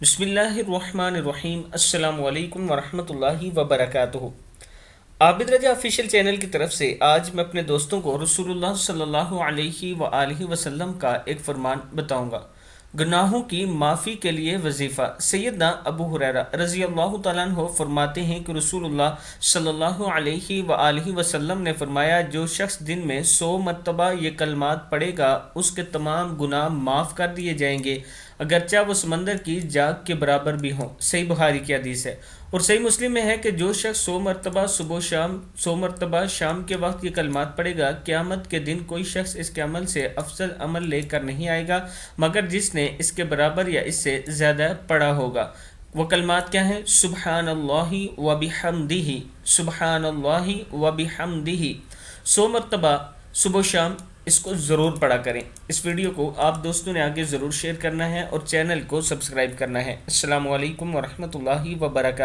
بسم اللہ الرحمن الرحیم۔ السلام علیکم ورحمۃ اللہ وبرکاتہ۔ عابد رجا آفیشیل چینل کی طرف سے آج میں اپنے دوستوں کو رسول اللہ صلی اللہ علیہ وآلہ وسلم کا ایک فرمان بتاؤں گا۔ گناہوں کی معافی کے لیے وظیفہ۔ سیدنا ابو ہریرہ رضی اللہ تعالیٰ عنہ فرماتے ہیں کہ رسول اللہ صلی اللہ علیہ وآلہ وسلم نے فرمایا، جو شخص دن میں 100 مرتبہ یہ کلمات پڑھے گا اس کے تمام گناہ معاف کر دیے جائیں گے، اگرچہ وہ سمندر کی جاگ کے برابر بھی ہوں۔ صحیح بخاری کی حدیث ہے۔ اور صحیح مسلم میں ہے کہ جو شخص 100 مرتبہ صبح و شام 100 مرتبہ شام کے وقت یہ کلمات پڑھے گا، قیامت کے دن کوئی شخص اس کے عمل سے افضل عمل لے کر نہیں آئے گا مگر جس نے اس کے برابر یا اس سے زیادہ پڑھا ہوگا۔ وہ کلمات کیا ہیں؟ سبحان اللہ و بحمدہ، سبحان اللہ و بحمدہ۔ 100 مرتبہ صبح و شام اس کو ضرور پڑھا کریں۔ اس ویڈیو کو آپ دوستوں نے آگے ضرور شیئر کرنا ہے اور چینل کو سبسکرائب کرنا ہے۔ السلام علیکم ورحمۃ اللہ وبرکاتہ۔